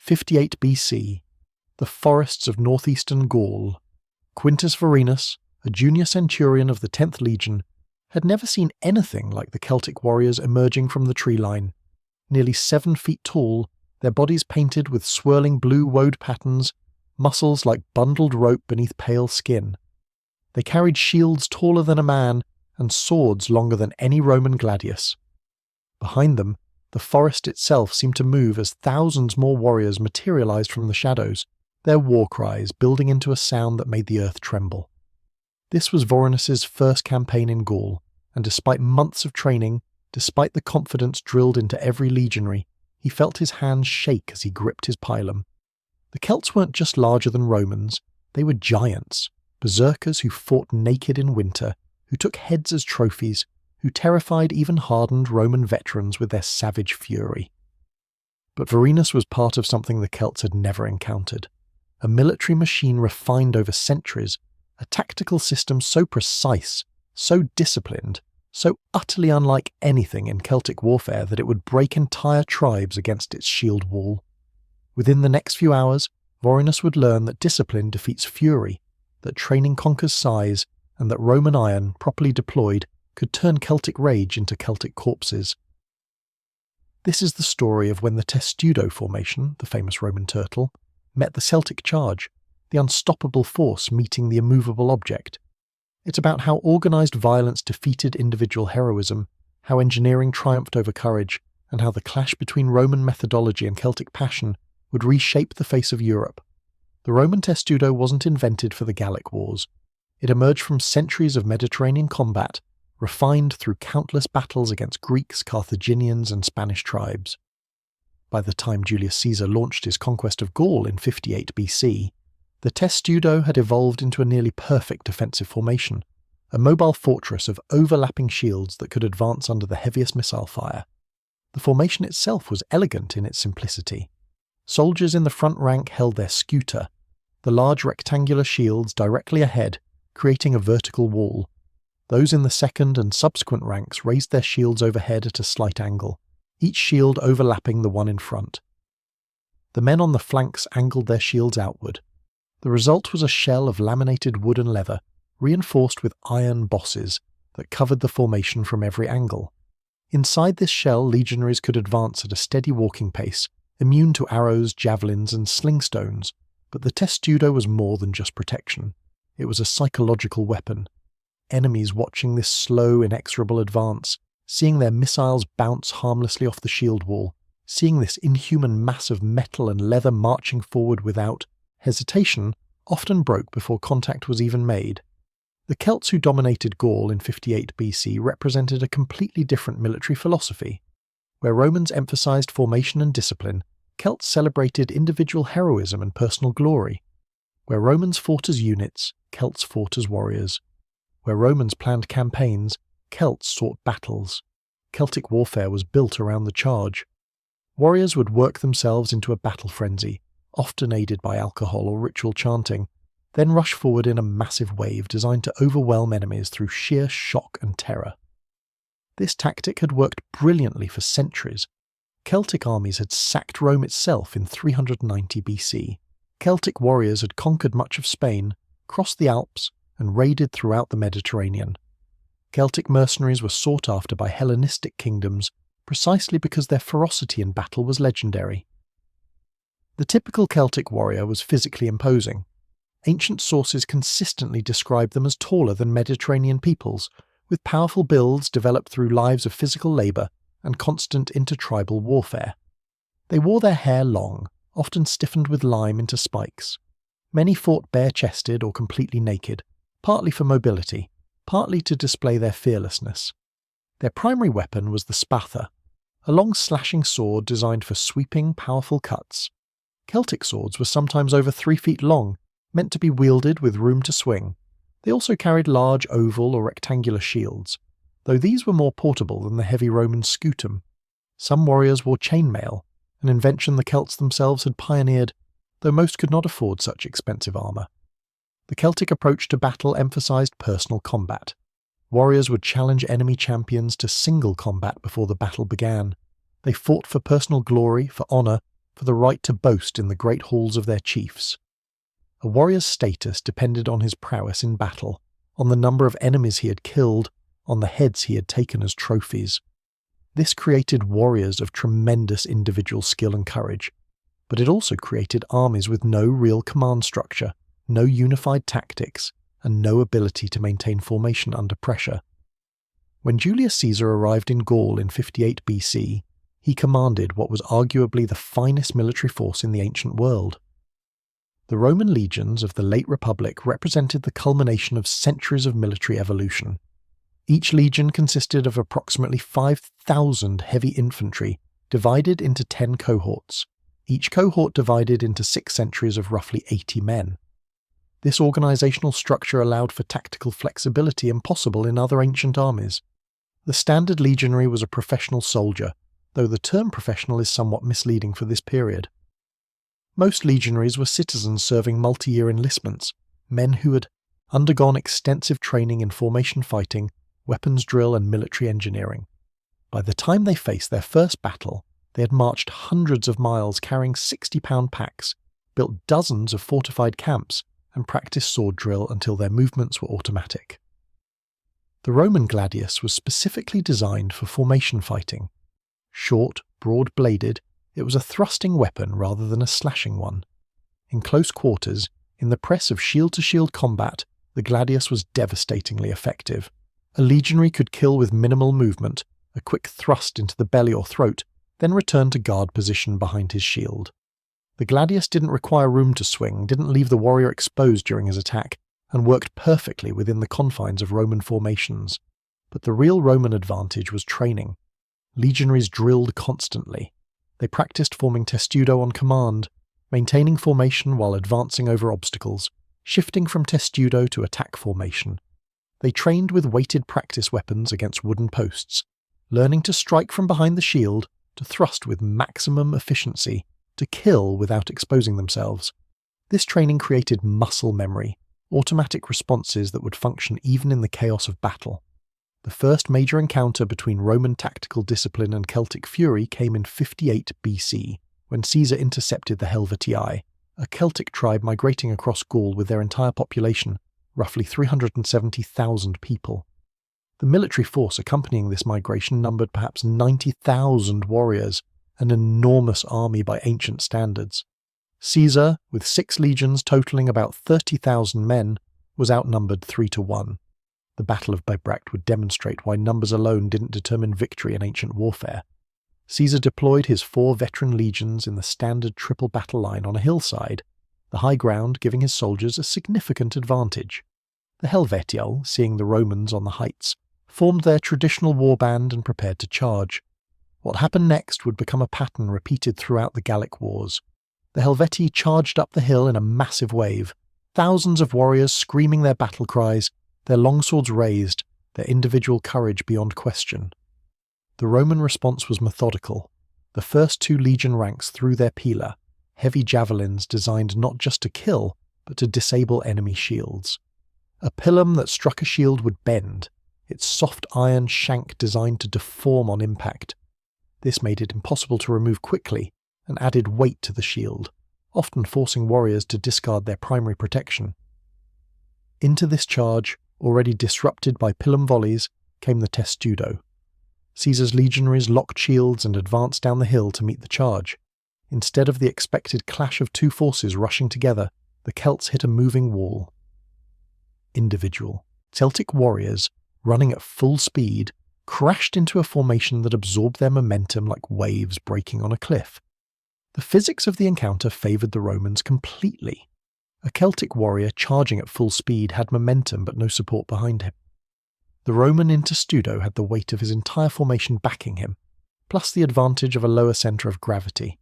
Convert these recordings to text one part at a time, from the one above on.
58 BC, the forests of northeastern Gaul. Quintus Vorenus, a junior centurion of the 10th Legion, had never seen anything like the Celtic warriors emerging from the tree line. Nearly 7 feet tall, their bodies painted with swirling blue woad patterns, muscles like bundled rope beneath pale skin. They carried shields taller than a man and swords longer than any Roman gladius. Behind them, the forest itself seemed to move as thousands more warriors materialized from the shadows, their war cries building into a sound that made the earth tremble. This was Vorenus's first campaign in Gaul, and despite months of training, despite the confidence drilled into every legionary, he felt his hands shake as he gripped his pilum. The Celts weren't just larger than Romans, they were giants, berserkers who fought naked in winter, who took heads as trophies, who terrified even hardened Roman veterans with their savage fury. But Vorenus was part of something the Celts had never encountered. A military machine refined over centuries, a tactical system so precise, so disciplined, so utterly unlike anything in Celtic warfare that it would break entire tribes against its shield wall. Within the next few hours, Vorenus would learn that discipline defeats fury, that training conquers size, and that Roman iron, properly deployed, could turn Celtic rage into Celtic corpses. This is the story of when the Testudo formation, the famous Roman turtle, met the Celtic charge, the unstoppable force meeting the immovable object. It's about how organised violence defeated individual heroism, how engineering triumphed over courage, and how the clash between Roman methodology and Celtic passion would reshape the face of Europe. The Roman Testudo wasn't invented for the Gallic Wars. It emerged from centuries of Mediterranean combat, refined through countless battles against Greeks, Carthaginians, and Spanish tribes. By the time Julius Caesar launched his conquest of Gaul in 58 BC, the Testudo had evolved into a nearly perfect defensive formation, a mobile fortress of overlapping shields that could advance under the heaviest missile fire. The formation itself was elegant in its simplicity. Soldiers in the front rank held their scuta, the large rectangular shields directly ahead, creating a vertical wall. Those in the second and subsequent ranks raised their shields overhead at a slight angle, each shield overlapping the one in front. The men on the flanks angled their shields outward. The result was a shell of laminated wood and leather, reinforced with iron bosses, that covered the formation from every angle. Inside this shell, legionaries could advance at a steady walking pace, immune to arrows, javelins, and slingstones, but the Testudo was more than just protection. It was a psychological weapon. Enemies watching this slow, inexorable advance, seeing their missiles bounce harmlessly off the shield wall, seeing this inhuman mass of metal and leather marching forward without hesitation, often broke before contact was even made. The Celts who dominated Gaul in 58 BC represented a completely different military philosophy. Where Romans emphasized formation and discipline, Celts celebrated individual heroism and personal glory. Where Romans fought as units, Celts fought as warriors. Where Romans planned campaigns, Celts sought battles. Celtic warfare was built around the charge. Warriors would work themselves into a battle frenzy, often aided by alcohol or ritual chanting, then rush forward in a massive wave designed to overwhelm enemies through sheer shock and terror. This tactic had worked brilliantly for centuries. Celtic armies had sacked Rome itself in 390 BC. Celtic warriors had conquered much of Spain, crossed the Alps, and raided throughout the Mediterranean. Celtic mercenaries were sought after by Hellenistic kingdoms precisely because their ferocity in battle was legendary. The typical Celtic warrior was physically imposing. Ancient sources consistently describe them as taller than Mediterranean peoples, with powerful builds developed through lives of physical labour and constant intertribal warfare. They wore their hair long, often stiffened with lime into spikes. Many fought bare-chested or completely naked, partly for mobility, partly to display their fearlessness. Their primary weapon was the spatha, a long slashing sword designed for sweeping, powerful cuts. Celtic swords were sometimes over 3 feet long, meant to be wielded with room to swing. They also carried large oval or rectangular shields, though these were more portable than the heavy Roman scutum. Some warriors wore chainmail, an invention the Celts themselves had pioneered, though most could not afford such expensive armour. The Celtic approach to battle emphasised personal combat. Warriors would challenge enemy champions to single combat before the battle began. They fought for personal glory, for honour, for the right to boast in the great halls of their chiefs. A warrior's status depended on his prowess in battle, on the number of enemies he had killed, on the heads he had taken as trophies. This created warriors of tremendous individual skill and courage, but it also created armies with no real command structure, no unified tactics, and no ability to maintain formation under pressure. When Julius Caesar arrived in Gaul in 58 BC, he commanded what was arguably the finest military force in the ancient world. The Roman legions of the late Republic represented the culmination of centuries of military evolution. Each legion consisted of approximately 5,000 heavy infantry, divided into 10 cohorts, each cohort divided into 6 centuries of roughly 80 men. This organizational structure allowed for tactical flexibility impossible in other ancient armies. The standard legionary was a professional soldier, though the term professional is somewhat misleading for this period. Most legionaries were citizens serving multi-year enlistments, men who had undergone extensive training in formation fighting, weapons drill and military engineering. By the time they faced their first battle, they had marched hundreds of miles carrying 60-pound packs, built dozens of fortified camps, and practiced sword drill until their movements were automatic. The Roman gladius was specifically designed for formation fighting. Short, broad-bladed, it was a thrusting weapon rather than a slashing one. In close quarters, in the press of shield-to-shield combat, the gladius was devastatingly effective. A legionary could kill with minimal movement, a quick thrust into the belly or throat, then return to guard position behind his shield. The gladius didn't require room to swing, didn't leave the warrior exposed during his attack, and worked perfectly within the confines of Roman formations. But the real Roman advantage was training. Legionaries drilled constantly. They practiced forming testudo on command, maintaining formation while advancing over obstacles, shifting from testudo to attack formation. They trained with weighted practice weapons against wooden posts, learning to strike from behind the shield, to thrust with maximum efficiency, to kill without exposing themselves. This training created muscle memory, automatic responses that would function even in the chaos of battle. The first major encounter between Roman tactical discipline and Celtic fury came in 58 BC, when Caesar intercepted the Helvetii, a Celtic tribe migrating across Gaul with their entire population, roughly 370,000 people. The military force accompanying this migration numbered perhaps 90,000 warriors, an enormous army by ancient standards. Caesar, with 6 legions totaling about 30,000 men, was outnumbered 3-1. The Battle of Bibracte would demonstrate why numbers alone didn't determine victory in ancient warfare. Caesar deployed his 4 veteran legions in the standard triple battle line on a hillside, the high ground giving his soldiers a significant advantage. The Helvetii, seeing the Romans on the heights, formed their traditional warband and prepared to charge. What happened next would become a pattern repeated throughout the Gallic Wars. The Helvetii charged up the hill in a massive wave, thousands of warriors screaming their battle cries, their longswords raised, their individual courage beyond question. The Roman response was methodical. The first 2 legion ranks threw their pila, heavy javelins designed not just to kill, but to disable enemy shields. A pilum that struck a shield would bend, its soft iron shank designed to deform on impact. This made it impossible to remove quickly and added weight to the shield, often forcing warriors to discard their primary protection. Into this charge, already disrupted by pilum volleys, came the testudo. Caesar's legionaries locked shields and advanced down the hill to meet the charge. Instead of the expected clash of 2 forces rushing together, the Celts hit a moving wall. Individual Celtic warriors, running at full speed, crashed into a formation that absorbed their momentum like waves breaking on a cliff. The physics of the encounter favoured the Romans completely. A Celtic warrior charging at full speed had momentum but no support behind him. The Roman in testudo had the weight of his entire formation backing him, plus the advantage of a lower centre of gravity.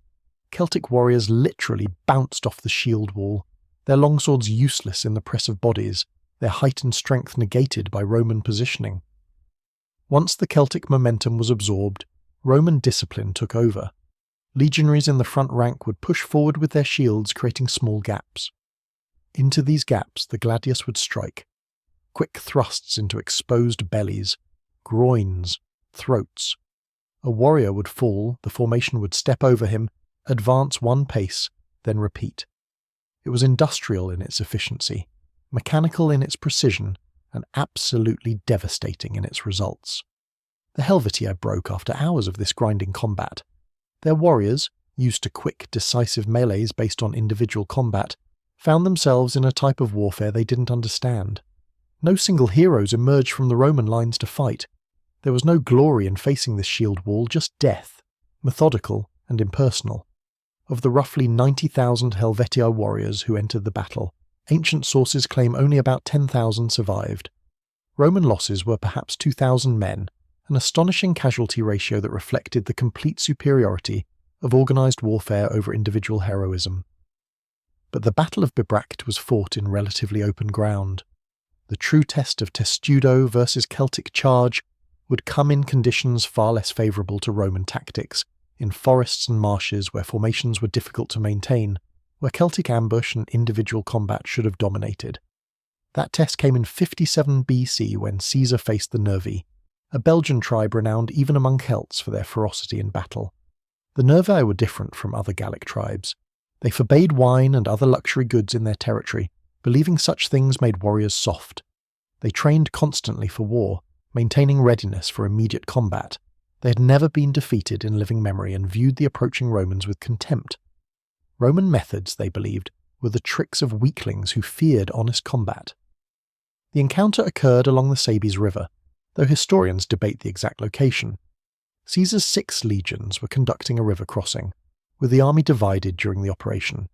Celtic warriors literally bounced off the shield wall, their longswords useless in the press of bodies, their heightened strength negated by Roman positioning. Once the Celtic momentum was absorbed, Roman discipline took over. Legionaries in the front rank would push forward with their shields, creating small gaps. Into these gaps the gladius would strike, quick thrusts into exposed bellies, groins, throats. A warrior would fall, the formation would step over him, advance one pace, then repeat. It was industrial in its efficiency, mechanical in its precision, and absolutely devastating in its results. The Helvetii broke after hours of this grinding combat. Their warriors, used to quick, decisive melees based on individual combat, found themselves in a type of warfare they didn't understand. No single heroes emerged from the Roman lines to fight. There was no glory in facing this shield wall, just death, methodical and impersonal. Of the roughly 90,000 Helvetii warriors who entered the battle, ancient sources claim only about 10,000 survived. Roman losses were perhaps 2,000 men, an astonishing casualty ratio that reflected the complete superiority of organised warfare over individual heroism. But the Battle of Bibracte was fought in relatively open ground. The true test of Testudo versus Celtic charge would come in conditions far less favourable to Roman tactics, in forests and marshes where formations were difficult to maintain, where Celtic ambush and individual combat should have dominated. That test came in 57 BC when Caesar faced the Nervi, a Belgian tribe renowned even among Celts for their ferocity in battle. The Nervi were different from other Gallic tribes. They forbade wine and other luxury goods in their territory, believing such things made warriors soft. They trained constantly for war, maintaining readiness for immediate combat. They had never been defeated in living memory and viewed the approaching Romans with contempt. Roman methods, they believed, were the tricks of weaklings who feared honest combat. The encounter occurred along the Sabes River, though historians debate the exact location. Caesar's 6 legions were conducting a river crossing, with the army divided during the operation.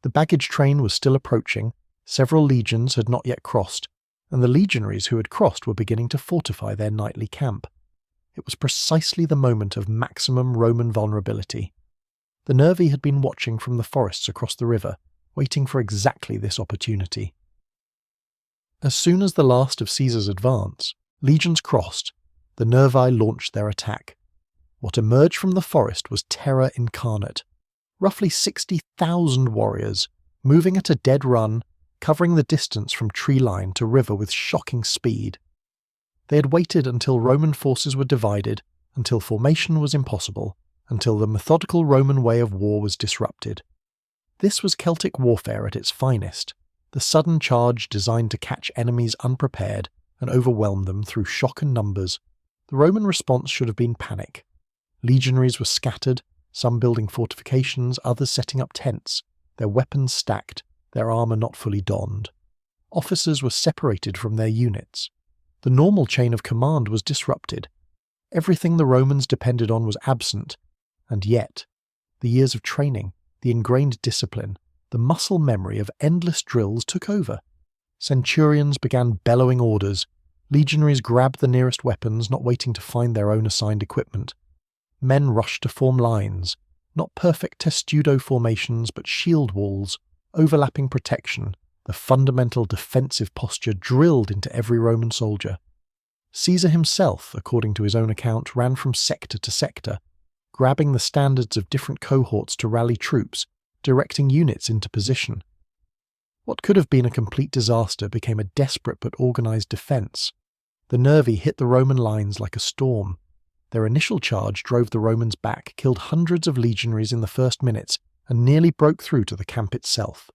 The baggage train was still approaching, several legions had not yet crossed, and the legionaries who had crossed were beginning to fortify their nightly camp. It was precisely the moment of maximum Roman vulnerability. The Nervi had been watching from the forests across the river, waiting for exactly this opportunity. As soon as the last of Caesar's advance, legions crossed, the Nervi launched their attack. What emerged from the forest was terror incarnate. Roughly 60,000 warriors, moving at a dead run, covering the distance from tree line to river with shocking speed. They had waited until Roman forces were divided, until formation was impossible, until the methodical Roman way of war was disrupted. This was Celtic warfare at its finest, the sudden charge designed to catch enemies unprepared and overwhelm them through shock and numbers. The Roman response should have been panic. Legionaries were scattered, some building fortifications, others setting up tents, their weapons stacked, their armour not fully donned. Officers were separated from their units. The normal chain of command was disrupted. Everything the Romans depended on was absent, and yet, the years of training, the ingrained discipline, the muscle memory of endless drills took over. Centurions began bellowing orders. Legionaries grabbed the nearest weapons, not waiting to find their own assigned equipment. Men rushed to form lines, not perfect testudo formations, but shield walls, overlapping protection, the fundamental defensive posture drilled into every Roman soldier. Caesar himself, according to his own account, ran from sector to sector, grabbing the standards of different cohorts to rally troops, directing units into position. What could have been a complete disaster became a desperate but organised defence. The Nervi hit the Roman lines like a storm. Their initial charge drove the Romans back, killed hundreds of legionaries in the first minutes, and nearly broke through to the camp itself.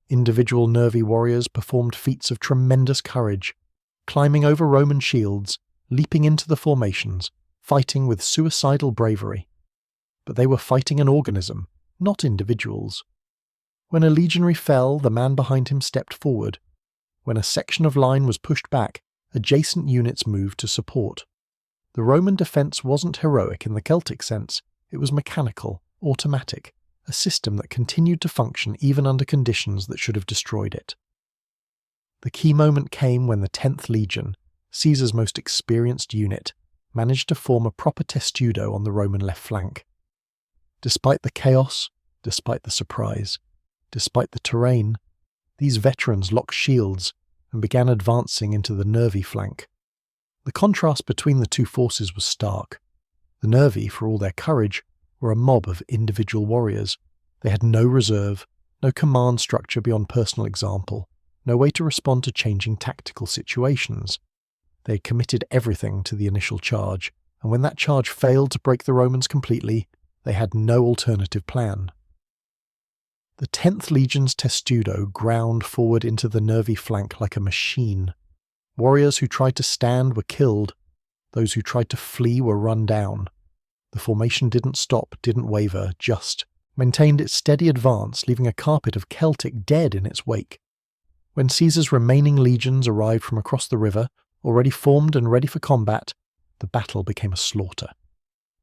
Individual Nervi warriors performed feats of tremendous courage, climbing over Roman shields, leaping into the formations, fighting with suicidal bravery. But they were fighting an organism, not individuals. When a legionary fell, the man behind him stepped forward. When a section of line was pushed back, adjacent units moved to support. The Roman defence wasn't heroic in the Celtic sense, it was mechanical, automatic, a system that continued to function even under conditions that should have destroyed it. The key moment came when the 10th Legion, Caesar's most experienced unit, managed to form a proper testudo on the Roman left flank. Despite the chaos, despite the surprise, despite the terrain, these veterans locked shields and began advancing into the Nervi flank. The contrast between the two forces was stark. The Nervi, for all their courage, were a mob of individual warriors. They had no reserve, no command structure beyond personal example, no way to respond to changing tactical situations. They had committed everything to the initial charge, and when that charge failed to break the Romans completely, They had no alternative plan. The 10th Legion's Testudo ground forward into the Nervi flank like a machine. Warriors who tried to stand were killed. Those who tried to flee were run down. The formation didn't stop, didn't waver, just maintained its steady advance, leaving a carpet of Celtic dead in its wake. When Caesar's remaining legions arrived from across the river, already formed and ready for combat, the battle became a slaughter.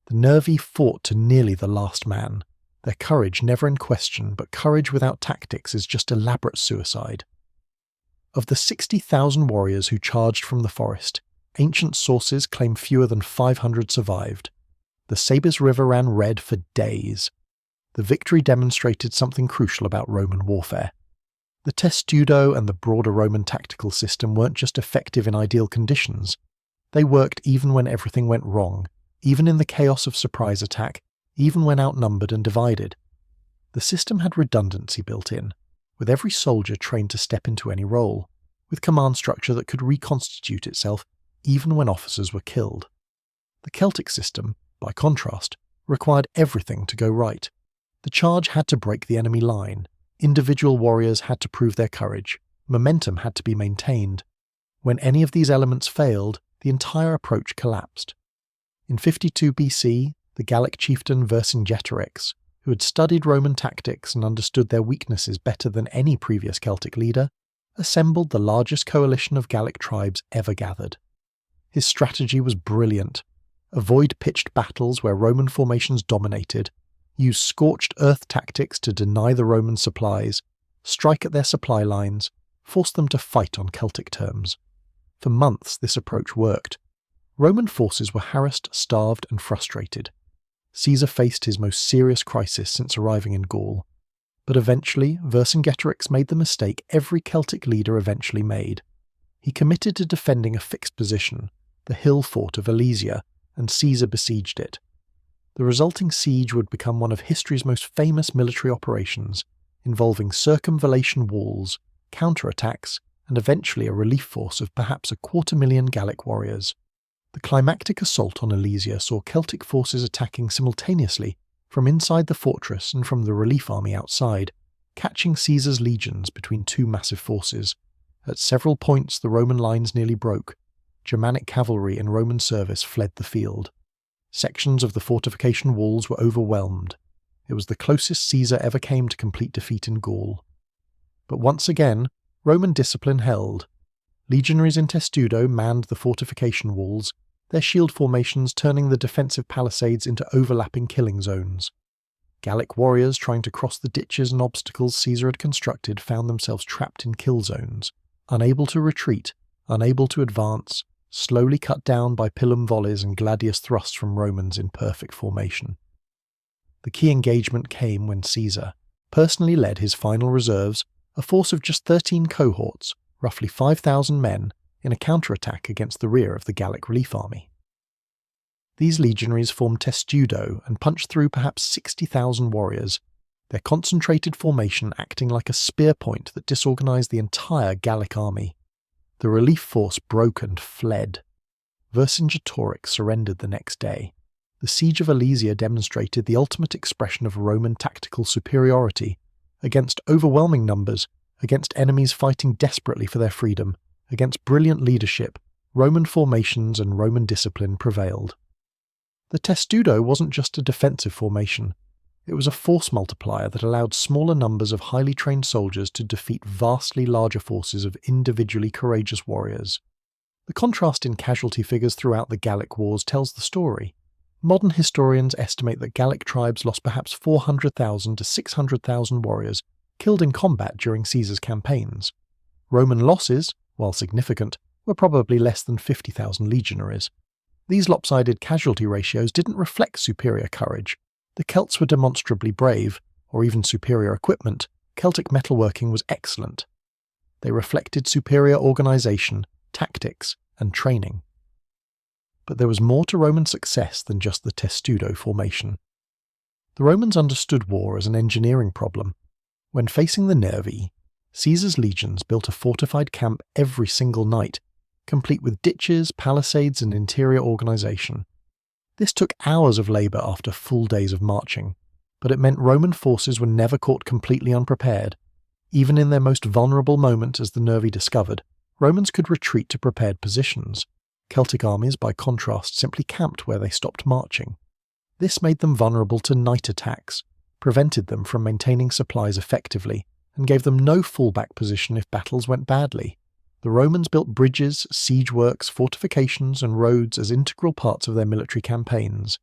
The Nervi fought to nearly the last man. Their courage never in question, but courage without tactics is just elaborate suicide. Of the 60,000 warriors who charged from the forest, ancient sources claim fewer than 500 survived. The Sabres River ran red for days. The victory demonstrated something crucial about Roman warfare. The Testudo and the broader Roman tactical system weren't just effective in ideal conditions. They worked even when everything went wrong, even in the chaos of surprise attack, even when outnumbered and divided. The system had redundancy built in, with every soldier trained to step into any role, with command structure that could reconstitute itself even when officers were killed. The Celtic system, by contrast, required everything to go right. The charge had to break the enemy line, individual warriors had to prove their courage, momentum had to be maintained. When any of these elements failed, the entire approach collapsed. In 52 BC, the Gallic chieftain Vercingetorix, who had studied Roman tactics and understood their weaknesses better than any previous Celtic leader, assembled the largest coalition of Gallic tribes ever gathered. His strategy was brilliant. Avoid pitched battles where Roman formations dominated, use scorched earth tactics to deny the Roman supplies, strike at their supply lines, force them to fight on Celtic terms. For months this approach worked. Roman forces were harassed, starved and frustrated. Caesar faced his most serious crisis since arriving in Gaul. But eventually, Vercingetorix made the mistake every Celtic leader eventually made. He committed to defending a fixed position, the hill fort of Alesia, and Caesar besieged it. The resulting siege would become one of history's most famous military operations, involving circumvallation walls, counterattacks, and eventually a relief force of perhaps 250,000 Gallic warriors. The climactic assault on Alesia saw Celtic forces attacking simultaneously from inside the fortress and from the relief army outside, catching Caesar's legions between two massive forces. At several points the Roman lines nearly broke. Germanic cavalry in Roman service fled the field. Sections of the fortification walls were overwhelmed. It was the closest Caesar ever came to complete defeat in Gaul. But once again, Roman discipline held. Legionaries in Testudo manned the fortification walls, their shield formations turning the defensive palisades into overlapping killing zones. Gallic warriors trying to cross the ditches and obstacles Caesar had constructed found themselves trapped in kill zones, unable to retreat, unable to advance, slowly cut down by pilum volleys and gladius thrusts from Romans in perfect formation. The key engagement came when Caesar personally led his final reserves, a force of just 13 cohorts, roughly 5,000 men, in a counterattack against the rear of the Gallic relief army. These legionaries formed Testudo and punched through perhaps 60,000 warriors, their concentrated formation acting like a spear point that disorganized the entire Gallic army. The relief force broke and fled. Vercingetorix surrendered the next day. The siege of Alesia demonstrated the ultimate expression of Roman tactical superiority, against overwhelming numbers, against enemies fighting desperately for their freedom, against brilliant leadership, Roman formations and Roman discipline prevailed. The Testudo wasn't just a defensive formation. It was a force multiplier that allowed smaller numbers of highly trained soldiers to defeat vastly larger forces of individually courageous warriors. The contrast in casualty figures throughout the Gallic wars tells the story. Modern historians estimate that Gallic tribes lost perhaps 400,000 to 600,000 warriors killed in combat during Caesar's campaigns. Roman losses, while significant, were probably less than 50,000 legionaries. These lopsided casualty ratios didn't reflect superior courage. The Celts were demonstrably brave, or even superior equipment. Celtic metalworking was excellent. They reflected superior organisation, tactics, and training. But there was more to Roman success than just the Testudo formation. The Romans understood war as an engineering problem. When facing the Nervi, Caesar's legions built a fortified camp every single night, complete with ditches, palisades, and interior organisation. This took hours of labour after full days of marching, but it meant Roman forces were never caught completely unprepared. Even in their most vulnerable moment, as the Nervi discovered, Romans could retreat to prepared positions. Celtic armies, by contrast, simply camped where they stopped marching. This made them vulnerable to night attacks, prevented them from maintaining supplies effectively, and gave them no fallback position if battles went badly. The Romans built bridges, siege works, fortifications, and roads as integral parts of their military campaigns.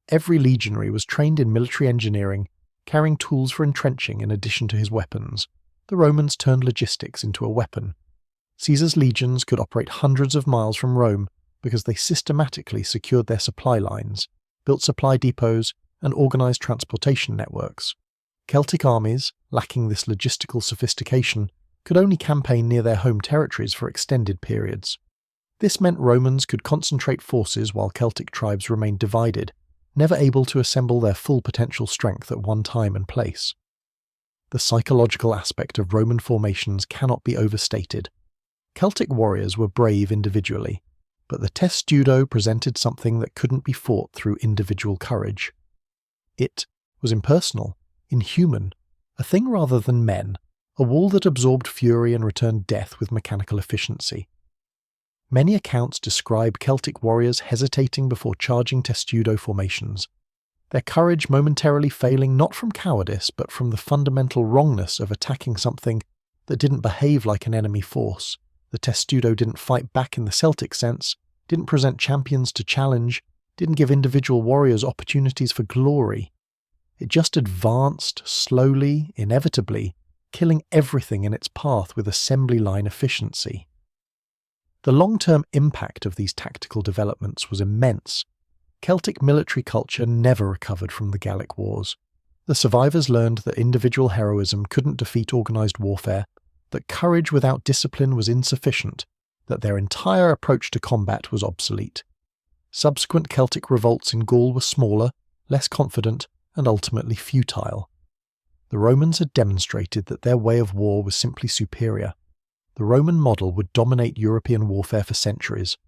Every legionary was trained in military engineering, carrying tools for entrenching in addition to his weapons. The Romans turned logistics into a weapon. Caesar's legions could operate hundreds of miles from Rome because they systematically secured their supply lines, built supply depots, and organised transportation networks. Celtic armies, lacking this logistical sophistication, could only campaign near their home territories for extended periods. This meant Romans could concentrate forces while Celtic tribes remained divided, never able to assemble their full potential strength at one time and place. The psychological aspect of Roman formations cannot be overstated. Celtic warriors were brave individually, but the Testudo presented something that couldn't be fought through individual courage. It was impersonal, inhuman, a thing rather than men, a wall that absorbed fury and returned death with mechanical efficiency. Many accounts describe Celtic warriors hesitating before charging Testudo formations, their courage momentarily failing not from cowardice but from the fundamental wrongness of attacking something that didn't behave like an enemy force. The Testudo didn't fight back in the Celtic sense, didn't present champions to challenge, didn't give individual warriors opportunities for glory. It just advanced slowly, inevitably, killing everything in its path with assembly line efficiency. The long-term impact of these tactical developments was immense. Celtic military culture never recovered from the Gallic Wars. The survivors learned that individual heroism couldn't defeat organised warfare, that courage without discipline was insufficient, that their entire approach to combat was obsolete. Subsequent Celtic revolts in Gaul were smaller, less confident, and ultimately futile. The Romans had demonstrated that their way of war was simply superior. The Roman model would dominate European warfare for centuries.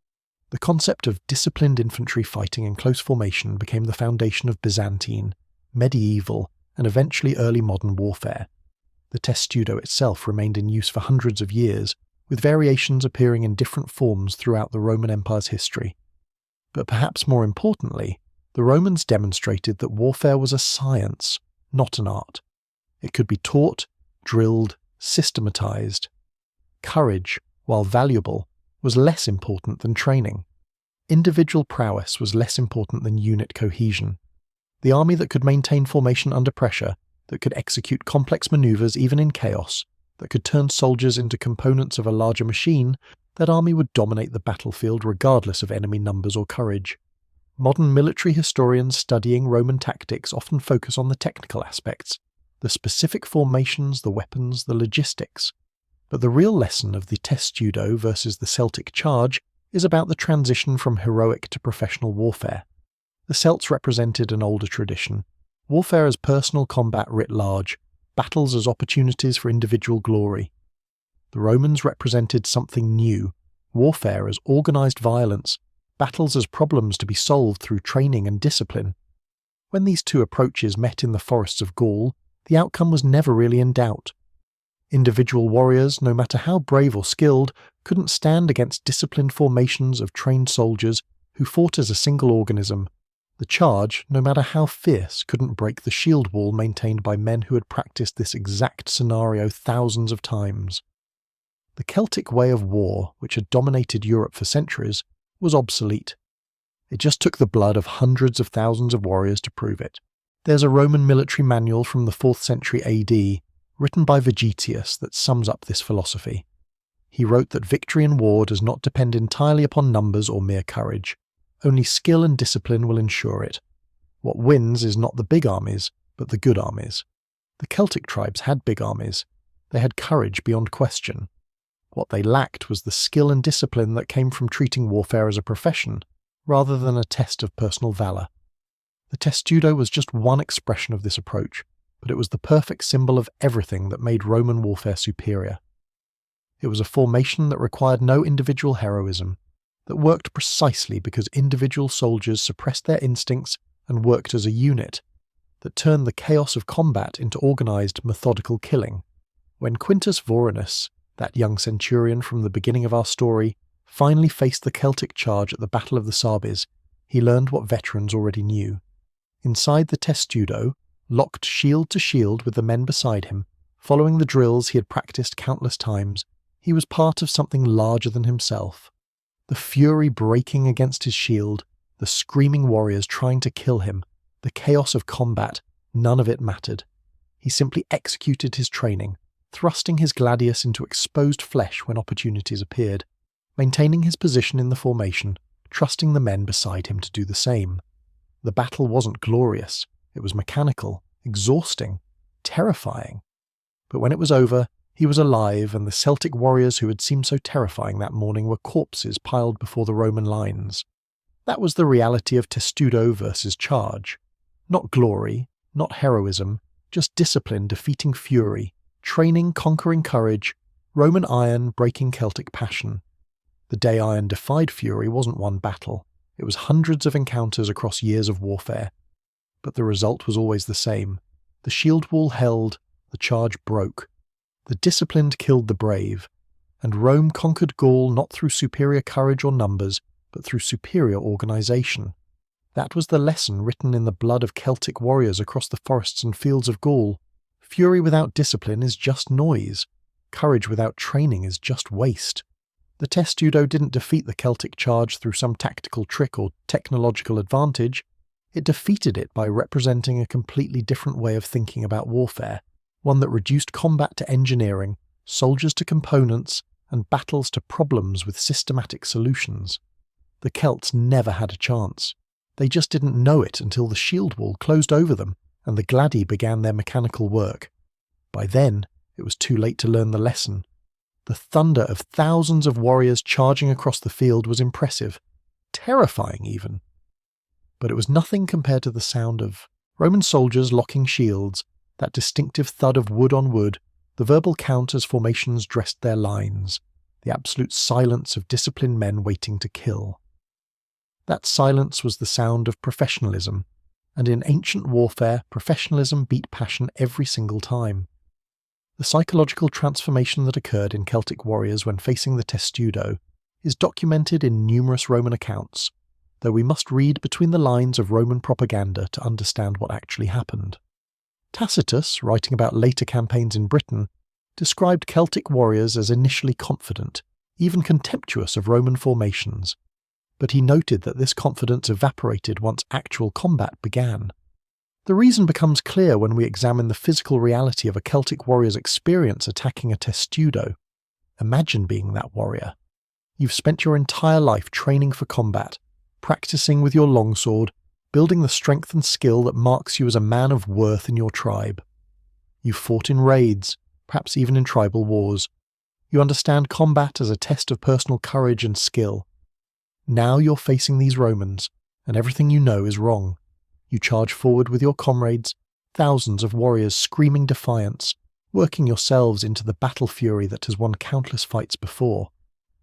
The concept of disciplined infantry fighting in close formation became the foundation of Byzantine, medieval, and eventually early modern warfare. The Testudo itself remained in use for hundreds of years, with variations appearing in different forms throughout the Roman Empire's history. But perhaps more importantly, the Romans demonstrated that warfare was a science, not an art. It could be taught, drilled, systematized. Courage, while valuable, was less important than training. Individual prowess was less important than unit cohesion. The army that could maintain formation under pressure, that could execute complex maneuvers even in chaos, that could turn soldiers into components of a larger machine, that army would dominate the battlefield regardless of enemy numbers or courage. Modern military historians studying Roman tactics often focus on the technical aspects, the specific formations, the weapons, the logistics. But the real lesson of the Testudo versus the Celtic charge is about the transition from heroic to professional warfare. The Celts represented an older tradition, warfare as personal combat writ large, battles as opportunities for individual glory. The Romans represented something new, warfare as organised violence, battles as problems to be solved through training and discipline. When these two approaches met in the forests of Gaul, the outcome was never really in doubt. Individual warriors, no matter how brave or skilled, couldn't stand against disciplined formations of trained soldiers who fought as a single organism. The charge, no matter how fierce, couldn't break the shield wall maintained by men who had practiced this exact scenario thousands of times. The Celtic way of war, which had dominated Europe for centuries, was obsolete. It just took the blood of hundreds of thousands of warriors to prove it. There's a Roman military manual from the 4th century AD, written by Vegetius, that sums up this philosophy. He wrote that victory in war does not depend entirely upon numbers or mere courage. Only skill and discipline will ensure it. What wins is not the big armies, but the good armies. The Celtic tribes had big armies. They had courage beyond question. What they lacked was the skill and discipline that came from treating warfare as a profession, rather than a test of personal valour. The Testudo was just one expression of this approach, but it was the perfect symbol of everything that made Roman warfare superior. It was a formation that required no individual heroism. that worked precisely because individual soldiers suppressed their instincts and worked as a unit, that turned the chaos of combat into organised, methodical killing. When Quintus Vorenus, that young centurion from the beginning of our story, finally faced the Celtic charge at the Battle of the Sabes, he learned what veterans already knew. Inside the Testudo, locked shield to shield with the men beside him, following the drills he had practiced countless times, he was part of something larger than himself. The fury breaking against his shield, the screaming warriors trying to kill him, the chaos of combat, none of it mattered. He simply executed his training, thrusting his gladius into exposed flesh when opportunities appeared, maintaining his position in the formation, trusting the men beside him to do the same. The battle wasn't glorious, it was mechanical, exhausting, terrifying. But when it was over, he was alive, and the Celtic warriors who had seemed so terrifying that morning were corpses piled before the Roman lines. That was the reality of Testudo versus charge. Not glory, not heroism, just discipline defeating fury, training conquering courage, Roman iron breaking Celtic passion. The day iron defied fury wasn't one battle, it was hundreds of encounters across years of warfare. But the result was always the same. The shield wall held, the charge broke. The disciplined killed the brave, and Rome conquered Gaul not through superior courage or numbers, but through superior organisation. That was the lesson written in the blood of Celtic warriors across the forests and fields of Gaul. Fury without discipline is just noise. Courage without training is just waste. The Testudo didn't defeat the Celtic charge through some tactical trick or technological advantage. It defeated it by representing a completely different way of thinking about warfare, one that reduced combat to engineering, soldiers to components, and battles to problems with systematic solutions. The Celts never had a chance. They just didn't know it until the shield wall closed over them and the gladi began their mechanical work. By then, it was too late to learn the lesson. The thunder of thousands of warriors charging across the field was impressive, terrifying even. But it was nothing compared to the sound of Roman soldiers locking shields, that distinctive thud of wood on wood, the verbal count as formations dressed their lines, the absolute silence of disciplined men waiting to kill. That silence was the sound of professionalism, and in ancient warfare, professionalism beat passion every single time. The psychological transformation that occurred in Celtic warriors when facing the Testudo is documented in numerous Roman accounts, though we must read between the lines of Roman propaganda to understand what actually happened. Tacitus, writing about later campaigns in Britain, described Celtic warriors as initially confident, even contemptuous of Roman formations, but he noted that this confidence evaporated once actual combat began. The reason becomes clear when we examine the physical reality of a Celtic warrior's experience attacking a Testudo. Imagine being that warrior. You've spent your entire life training for combat, practicing with your longsword, building the strength and skill that marks you as a man of worth in your tribe. You've fought in raids, perhaps even in tribal wars. You understand combat as a test of personal courage and skill. Now you're facing these Romans, and everything you know is wrong. You charge forward with your comrades, thousands of warriors screaming defiance, working yourselves into the battle fury that has won countless fights before.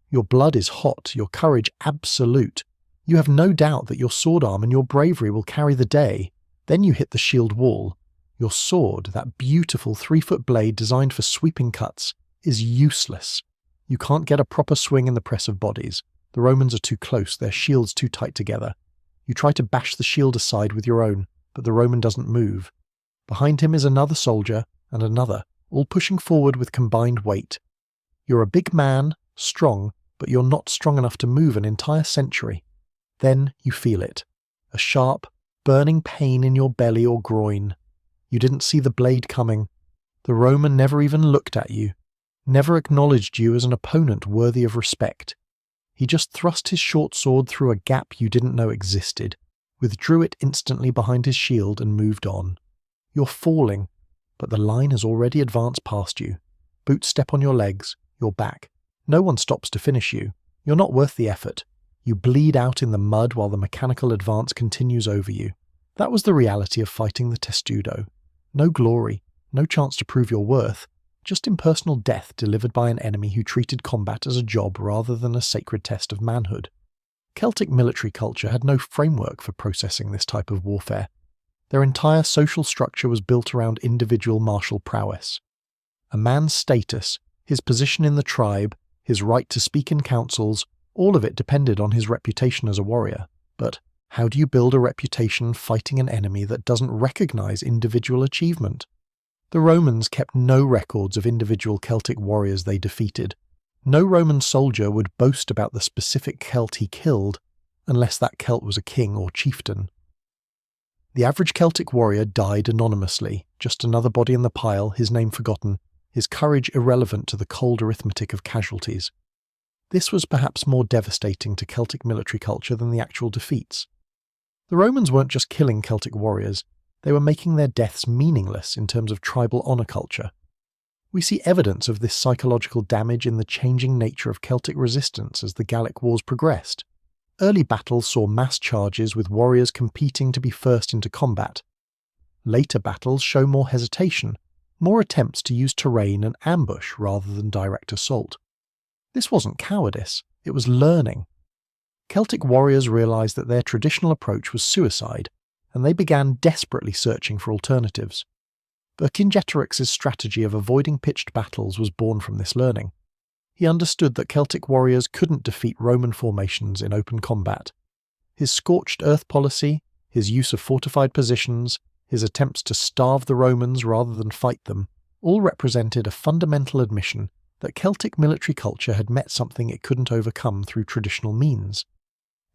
Your blood is hot, your courage absolute. You have no doubt that your sword arm and your bravery will carry the day. Then you hit the shield wall. Your sword, that beautiful 3-foot blade designed for sweeping cuts, is useless. You can't get a proper swing in the press of bodies. The Romans are too close, their shields too tight together. You try to bash the shield aside with your own, but the Roman doesn't move. Behind him is another soldier, and another, all pushing forward with combined weight. You're a big man, strong, but you're not strong enough to move an entire century. Then you feel it. A sharp, burning pain in your belly or groin. You didn't see the blade coming. The Roman never even looked at you, never acknowledged you as an opponent worthy of respect. He just thrust his short sword through a gap you didn't know existed, withdrew it instantly behind his shield and moved on. You're falling, but the line has already advanced past you. Boots step on your legs, your back. No one stops to finish you. You're not worth the effort. You bleed out in the mud while the mechanical advance continues over you. That was the reality of fighting the Testudo. No glory, no chance to prove your worth, just impersonal death delivered by an enemy who treated combat as a job rather than a sacred test of manhood. Celtic military culture had no framework for processing this type of warfare. Their entire social structure was built around individual martial prowess. A man's status, his position in the tribe, his right to speak in councils, all of it depended on his reputation as a warrior. But how do you build a reputation fighting an enemy that doesn't recognize individual achievement? The Romans kept no records of individual Celtic warriors they defeated. No Roman soldier would boast about the specific Celt he killed, unless that Celt was a king or chieftain. The average Celtic warrior died anonymously, just another body in the pile, his name forgotten, his courage irrelevant to the cold arithmetic of casualties. This was perhaps more devastating to Celtic military culture than the actual defeats. The Romans weren't just killing Celtic warriors, they were making their deaths meaningless in terms of tribal honour culture. We see evidence of this psychological damage in the changing nature of Celtic resistance as the Gallic Wars progressed. Early battles saw mass charges with warriors competing to be first into combat. Later battles show more hesitation, more attempts to use terrain and ambush rather than direct assault. This wasn't cowardice, it was learning. Celtic warriors realised that their traditional approach was suicide, and they began desperately searching for alternatives. Vercingetorix's strategy of avoiding pitched battles was born from this learning. He understood that Celtic warriors couldn't defeat Roman formations in open combat. His scorched earth policy, his use of fortified positions, his attempts to starve the Romans rather than fight them, all represented a fundamental admission that Celtic military culture had met something it couldn't overcome through traditional means.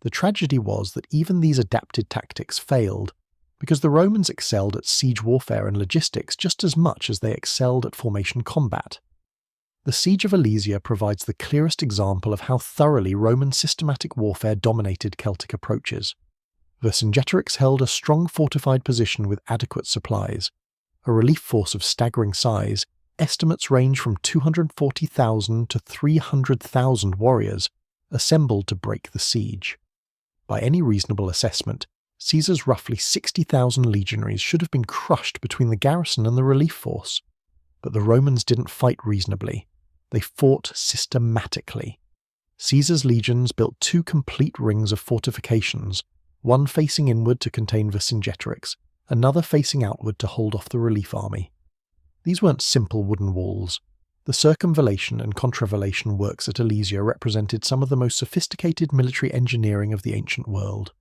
The tragedy was that even these adapted tactics failed, because the Romans excelled at siege warfare and logistics just as much as they excelled at formation combat. The Siege of Alesia provides the clearest example of how thoroughly Roman systematic warfare dominated Celtic approaches. Vercingetorix held a strong fortified position with adequate supplies. A relief force of staggering size, estimates range from 240,000 to 300,000 warriors, assembled to break the siege. By any reasonable assessment, Caesar's roughly 60,000 legionaries should have been crushed between the garrison and the relief force. But the Romans didn't fight reasonably. They fought systematically. Caesar's legions built 2 complete rings of fortifications, one facing inward to contain Vercingetorix, another facing outward to hold off the relief army. These weren't simple wooden walls. The circumvallation and contravallation works at Alesia represented some of the most sophisticated military engineering of the ancient world.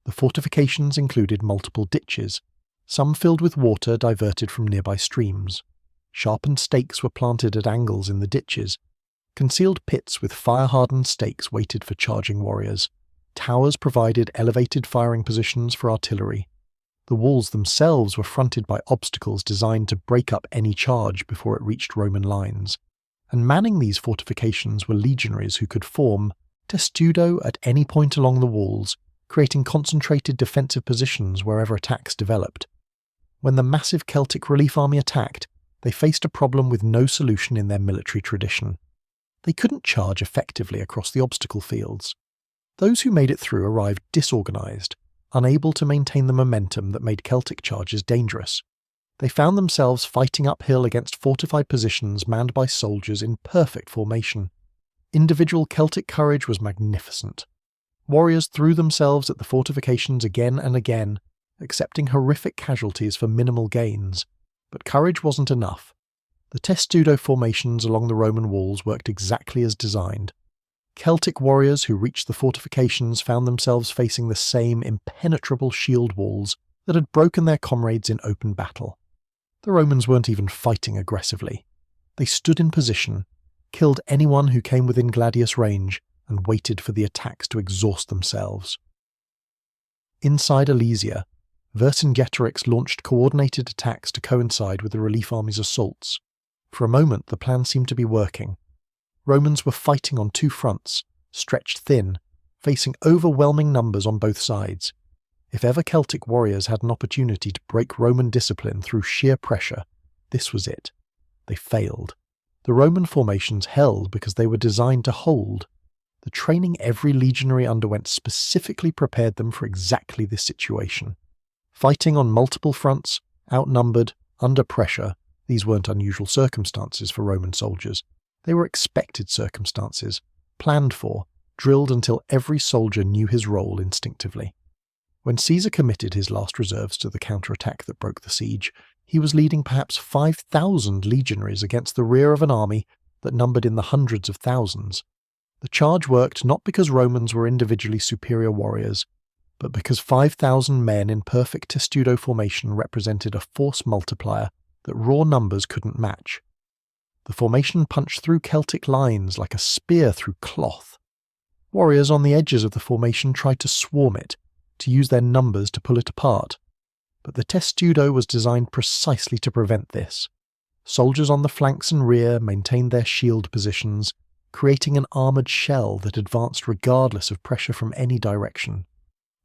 The fortifications included multiple ditches, some filled with water diverted from nearby streams. Sharpened stakes were planted at angles in the ditches. Concealed pits with fire-hardened stakes waited for charging warriors. Towers provided elevated firing positions for artillery. The walls themselves were fronted by obstacles designed to break up any charge before it reached Roman lines. And manning these fortifications were legionaries who could form testudo at any point along the walls, creating concentrated defensive positions wherever attacks developed. When the massive Celtic relief army attacked, they faced a problem with no solution in their military tradition. They couldn't charge effectively across the obstacle fields. Those who made it through arrived disorganized, unable to maintain the momentum that made Celtic charges dangerous. They found themselves fighting uphill against fortified positions manned by soldiers in perfect formation. Individual Celtic courage was magnificent. Warriors threw themselves at the fortifications again and again, accepting horrific casualties for minimal gains. But courage wasn't enough. The testudo formations along the Roman walls worked exactly as designed. Celtic warriors who reached the fortifications found themselves facing the same impenetrable shield walls that had broken their comrades in open battle. The Romans weren't even fighting aggressively. They stood in position, killed anyone who came within gladius range, and waited for the attacks to exhaust themselves. Inside Alesia, Vercingetorix launched coordinated attacks to coincide with the relief army's assaults. For a moment, the plan seemed to be working. Romans were fighting on 2 fronts, stretched thin, facing overwhelming numbers on both sides. If ever Celtic warriors had an opportunity to break Roman discipline through sheer pressure, this was it. They failed. The Roman formations held because they were designed to hold. The training every legionary underwent specifically prepared them for exactly this situation. Fighting on multiple fronts, outnumbered, under pressure, these weren't unusual circumstances for Roman soldiers. They were expected circumstances, planned for, drilled until every soldier knew his role instinctively. When Caesar committed his last reserves to the counterattack that broke the siege, he was leading perhaps 5,000 legionaries against the rear of an army that numbered in the hundreds of thousands. The charge worked not because Romans were individually superior warriors, but because 5,000 men in perfect testudo formation represented a force multiplier that raw numbers couldn't match. The formation punched through Celtic lines like a spear through cloth. Warriors on the edges of the formation tried to swarm it, to use their numbers to pull it apart. But the testudo was designed precisely to prevent this. Soldiers on the flanks and rear maintained their shield positions, creating an armoured shell that advanced regardless of pressure from any direction.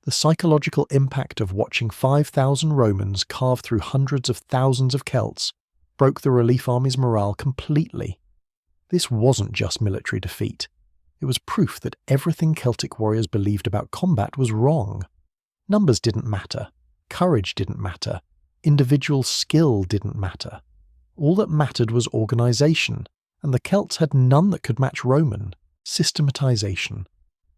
The psychological impact of watching 5,000 Romans carve through hundreds of thousands of Celts broke the relief army's morale completely. This wasn't just military defeat. It was proof that everything Celtic warriors believed about combat was wrong. Numbers didn't matter. Courage didn't matter. Individual skill didn't matter. All that mattered was organisation, and the Celts had none that could match Roman: systematisation.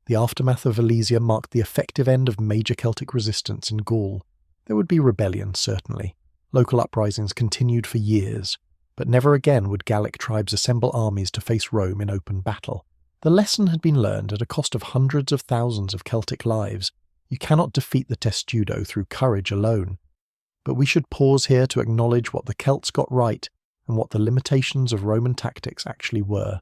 The aftermath of Alesia marked the effective end of major Celtic resistance in Gaul. There would be rebellion, certainly. Local uprisings continued for years, but never again would Gallic tribes assemble armies to face Rome in open battle. The lesson had been learned at a cost of hundreds of thousands of Celtic lives. You cannot defeat the testudo through courage alone. But we should pause here to acknowledge what the Celts got right and what the limitations of Roman tactics actually were.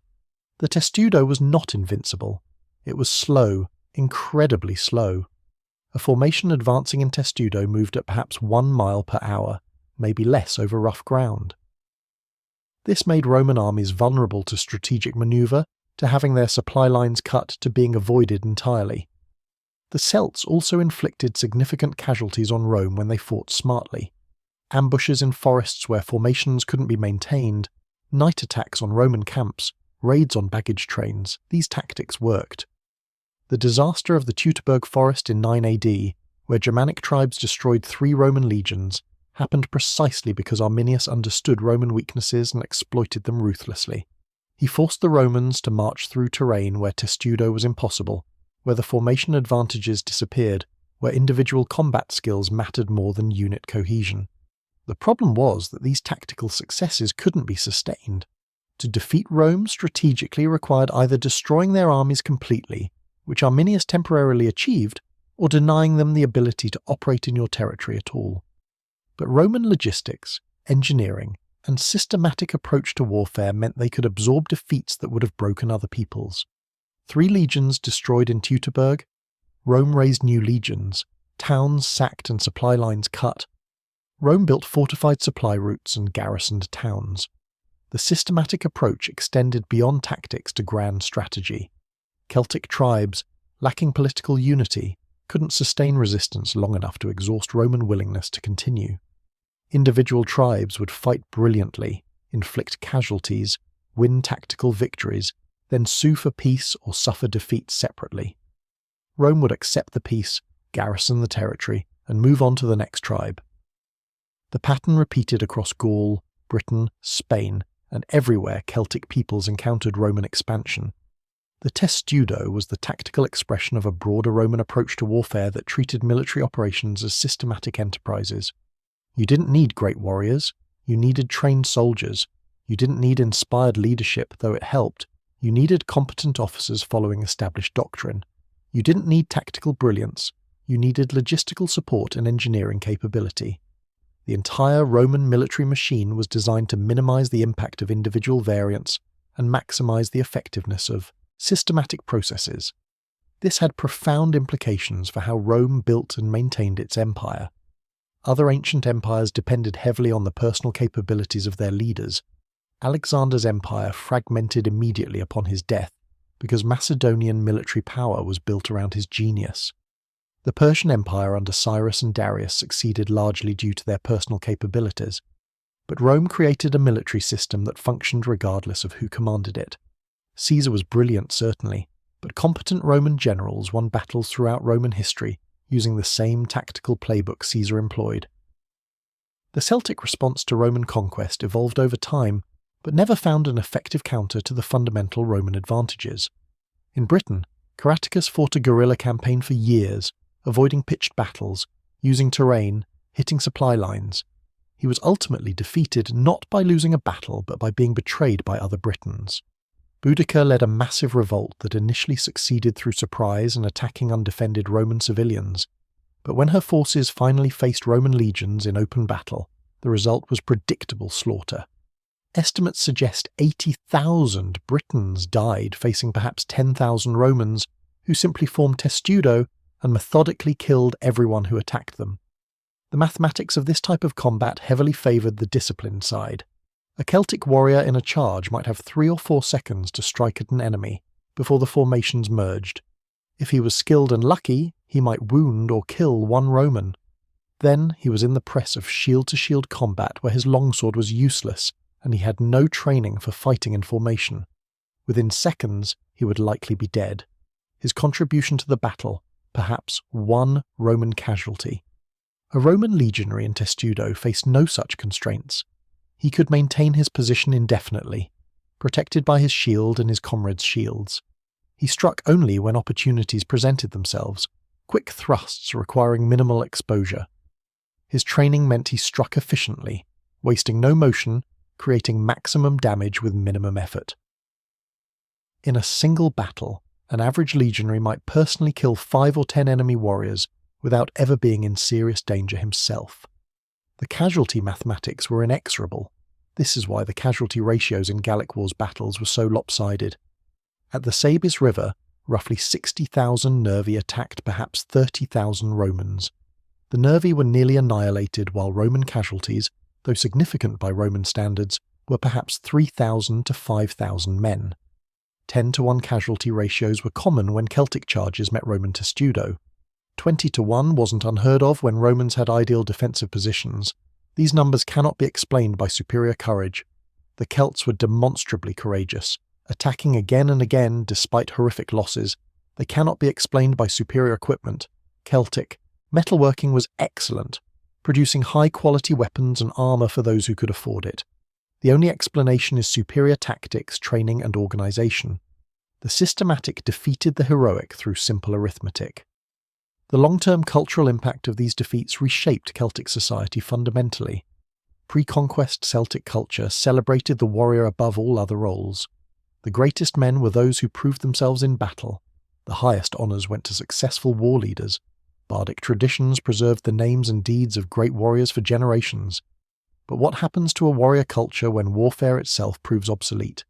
The testudo was not invincible. It was slow, incredibly slow. A formation advancing in testudo moved at perhaps 1 mile per hour, maybe less over rough ground. This made Roman armies vulnerable to strategic manoeuvre, to having their supply lines cut, to being avoided entirely. The Celts also inflicted significant casualties on Rome when they fought smartly. Ambushes in forests where formations couldn't be maintained, night attacks on Roman camps, raids on baggage trains, these tactics worked. The disaster of the Teutoburg forest in 9 AD, where Germanic tribes destroyed 3 Roman legions, happened precisely because Arminius understood Roman weaknesses and exploited them ruthlessly. He forced the Romans to march through terrain where testudo was impossible, where the formation advantages disappeared, where individual combat skills mattered more than unit cohesion. The problem was that these tactical successes couldn't be sustained. To defeat Rome strategically required either destroying their armies completely, which Arminius temporarily achieved, or denying them the ability to operate in your territory at all. But Roman logistics, engineering, and systematic approach to warfare meant they could absorb defeats that would have broken other peoples. 3 legions destroyed in Teutoburg, Rome raised new legions, towns sacked and supply lines cut. Rome built fortified supply routes and garrisoned towns. The systematic approach extended beyond tactics to grand strategy. Celtic tribes, lacking political unity, couldn't sustain resistance long enough to exhaust Roman willingness to continue. Individual tribes would fight brilliantly, inflict casualties, win tactical victories, then sue for peace or suffer defeat separately. Rome would accept the peace, garrison the territory, and move on to the next tribe. The pattern repeated across Gaul, Britain, Spain, and everywhere Celtic peoples encountered Roman expansion. The testudo was the tactical expression of a broader Roman approach to warfare that treated military operations as systematic enterprises. You didn't need great warriors, you needed trained soldiers. You didn't need inspired leadership, though it helped. You needed competent officers following established doctrine. You didn't need tactical brilliance, you needed logistical support and engineering capability. The entire Roman military machine was designed to minimize the impact of individual variants and maximize the effectiveness of systematic processes. This had profound implications for how Rome built and maintained its empire. Other ancient empires depended heavily on the personal capabilities of their leaders. Alexander's empire fragmented immediately upon his death because Macedonian military power was built around his genius. The Persian Empire under Cyrus and Darius succeeded largely due to their personal capabilities, but Rome created a military system that functioned regardless of who commanded it. Caesar was brilliant, certainly, but competent Roman generals won battles throughout Roman history using the same tactical playbook Caesar employed. The Celtic response to Roman conquest evolved over time, but never found an effective counter to the fundamental Roman advantages. In Britain, Caratacus fought a guerrilla campaign for years, avoiding pitched battles, using terrain, hitting supply lines. He was ultimately defeated not by losing a battle but by being betrayed by other Britons. Boudicca led a massive revolt that initially succeeded through surprise and attacking undefended Roman civilians. But when her forces finally faced Roman legions in open battle, the result was predictable slaughter. Estimates suggest 80,000 Britons died facing perhaps 10,000 Romans, who simply formed Testudo and methodically killed everyone who attacked them. The mathematics of this type of combat heavily favoured the disciplined side. A Celtic warrior in a charge might have 3 or 4 seconds to strike at an enemy before the formations merged. If he was skilled and lucky, he might wound or kill one Roman. Then he was in the press of shield-to-shield combat where his longsword was useless and he had no training for fighting in formation. Within seconds, he would likely be dead. His contribution to the battle, perhaps 1 Roman casualty. A Roman legionary in Testudo faced no such constraints. He could maintain his position indefinitely, protected by his shield and his comrades' shields. He struck only when opportunities presented themselves, quick thrusts requiring minimal exposure. His training meant he struck efficiently, wasting no motion, creating maximum damage with minimum effort. In a single battle, an average legionary might personally kill 5 or 10 enemy warriors without ever being in serious danger himself. The casualty mathematics were inexorable. This is why the casualty ratios in Gallic War's battles were so lopsided. At the Sabis River, roughly 60,000 Nervi attacked perhaps 30,000 Romans. The Nervi were nearly annihilated while Roman casualties, though significant by Roman standards, were perhaps 3,000 to 5,000 men. 10-to-1 casualty ratios were common when Celtic charges met Roman Testudo. 20-to-1 wasn't unheard of when Romans had ideal defensive positions. These numbers cannot be explained by superior courage. The Celts were demonstrably courageous, attacking again and again despite horrific losses. They cannot be explained by superior equipment. Celtic metalworking was excellent, producing high-quality weapons and armour for those who could afford it. The only explanation is superior tactics, training and organisation. The systematic defeated the heroic through simple arithmetic. The long-term cultural impact of these defeats reshaped Celtic society fundamentally. Pre-conquest Celtic culture celebrated the warrior above all other roles. The greatest men were those who proved themselves in battle. The highest honours went to successful war leaders. Bardic traditions preserved the names and deeds of great warriors for generations. But what happens to a warrior culture when warfare itself proves obsolete?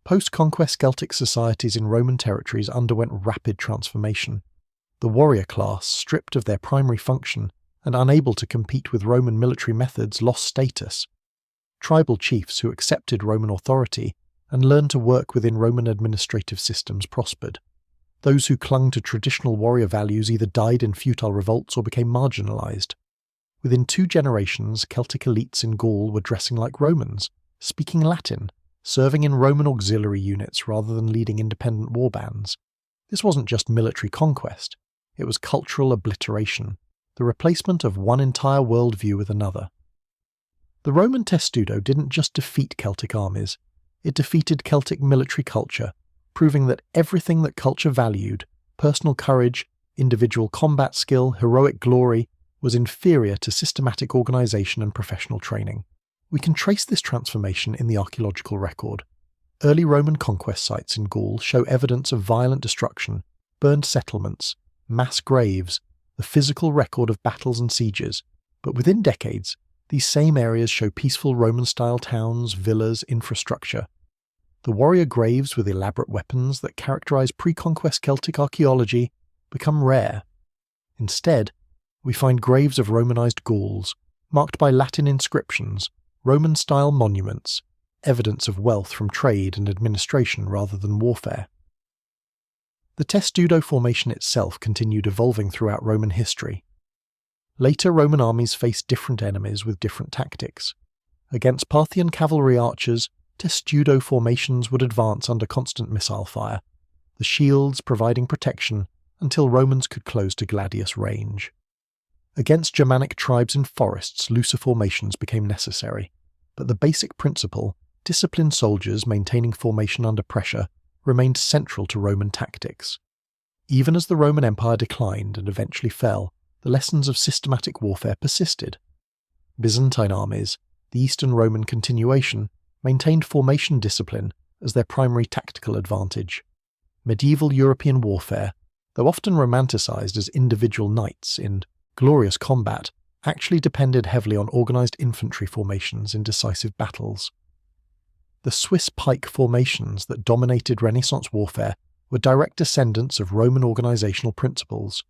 Post-conquest Celtic societies in Roman territories underwent rapid transformation. The warrior class, stripped of their primary function and unable to compete with Roman military methods, lost status. Tribal chiefs who accepted Roman authority and learned to work within Roman administrative systems prospered. Those who clung to traditional warrior values either died in futile revolts or became marginalized. Within 2 generations, Celtic elites in Gaul were dressing like Romans, speaking Latin, serving in Roman auxiliary units rather than leading independent war bands. This wasn't just military conquest, it was cultural obliteration, the replacement of one entire worldview with another. The Roman Testudo didn't just defeat Celtic armies, it defeated Celtic military culture, proving that everything that culture valued, personal courage, individual combat skill, heroic glory, was inferior to systematic organisation and professional training. We can trace this transformation in the archaeological record. Early Roman conquest sites in Gaul show evidence of violent destruction, burned settlements, mass graves, the physical record of battles and sieges, but within decades, these same areas show peaceful Roman-style towns, villas, infrastructure. The warrior graves with elaborate weapons that characterize pre-conquest Celtic archaeology become rare. Instead, we find graves of Romanized Gauls, marked by Latin inscriptions, Roman-style monuments, evidence of wealth from trade and administration rather than warfare. The Testudo formation itself continued evolving throughout Roman history. Later Roman armies faced different enemies with different tactics. Against Parthian cavalry archers, Testudo formations would advance under constant missile fire, the shields providing protection until Romans could close to gladius range. Against Germanic tribes in forests, looser formations became necessary, but the basic principle, disciplined soldiers maintaining formation under pressure, remained central to Roman tactics. Even as the Roman Empire declined and eventually fell, the lessons of systematic warfare persisted. Byzantine armies, the Eastern Roman continuation, maintained formation discipline as their primary tactical advantage. Medieval European warfare, though often romanticized as individual knights in glorious combat, actually depended heavily on organized infantry formations in decisive battles. The Swiss pike formations that dominated Renaissance warfare were direct descendants of Roman organizational principles.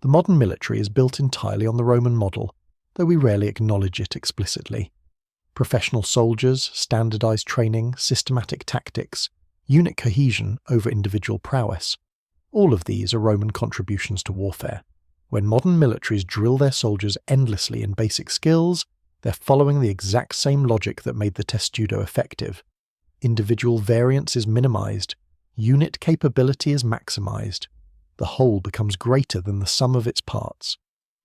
The modern military is built entirely on the Roman model, though we rarely acknowledge it explicitly. Professional soldiers, standardized training, systematic tactics, unit cohesion over individual prowess. All of these are Roman contributions to warfare. When modern militaries drill their soldiers endlessly in basic skills, they're following the exact same logic that made the Testudo effective. Individual variance is minimized, unit capability is maximized. The whole becomes greater than the sum of its parts.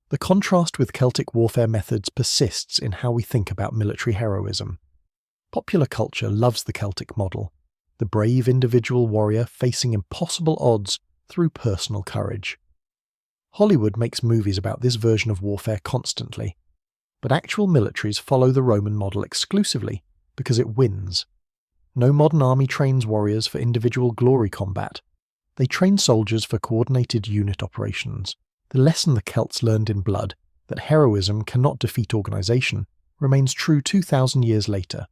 The contrast with Celtic warfare methods persists in how we think about military heroism. Popular culture loves the Celtic model, the brave individual warrior facing impossible odds through personal courage. Hollywood makes movies about this version of warfare constantly, but actual militaries follow the Roman model exclusively because it wins. No modern army trains warriors for individual glory combat. They train soldiers for coordinated unit operations. The lesson the Celts learned in blood, that heroism cannot defeat organization, remains true 2,000 years later.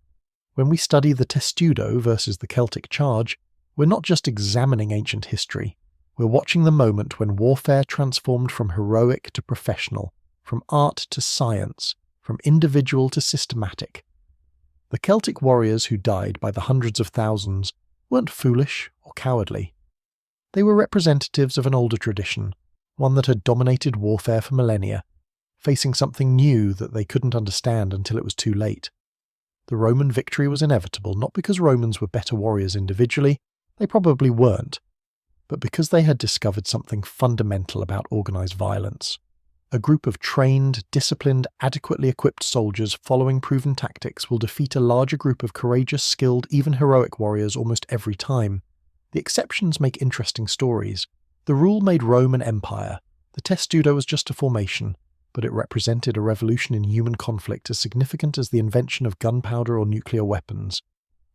When we study the Testudo versus the Celtic charge, we're not just examining ancient history. We're watching the moment when warfare transformed from heroic to professional, from art to science, from individual to systematic. The Celtic warriors who died by the hundreds of thousands weren't foolish or cowardly. They were representatives of an older tradition, one that had dominated warfare for millennia, facing something new that they couldn't understand until it was too late. The Roman victory was inevitable not because Romans were better warriors individually, they probably weren't, but because they had discovered something fundamental about organized violence. A group of trained, disciplined, adequately equipped soldiers following proven tactics will defeat a larger group of courageous, skilled, even heroic warriors almost every time. The exceptions make interesting stories. The rule made Rome an empire. The Testudo was just a formation, but it represented a revolution in human conflict as significant as the invention of gunpowder or nuclear weapons.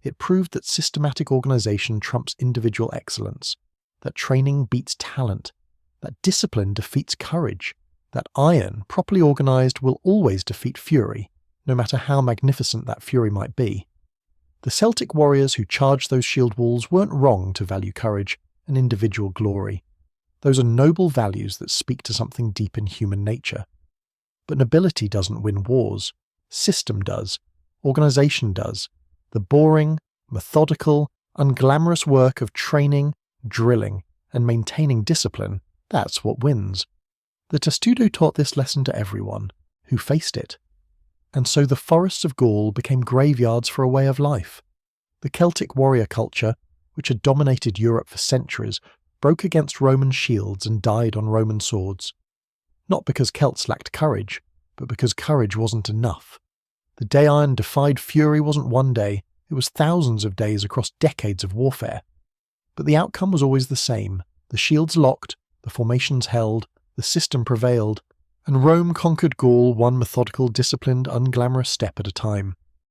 It proved that systematic organization trumps individual excellence, that training beats talent, that discipline defeats courage, that iron, properly organized, will always defeat fury, no matter how magnificent that fury might be. The Celtic warriors who charged those shield walls weren't wrong to value courage and individual glory. Those are noble values that speak to something deep in human nature. But nobility doesn't win wars. System does. Organization does. The boring, methodical, unglamorous work of training, drilling, and maintaining discipline, that's what wins. The Testudo taught this lesson to everyone who faced it. And so the forests of Gaul became graveyards for a way of life. The Celtic warrior culture, which had dominated Europe for centuries, broke against Roman shields and died on Roman swords. Not because Celts lacked courage, but because courage wasn't enough. The day iron defied fury wasn't one day, it was thousands of days across decades of warfare. But the outcome was always the same. The shields locked, the formations held, the system prevailed, and Rome conquered Gaul one methodical, disciplined, unglamorous step at a time.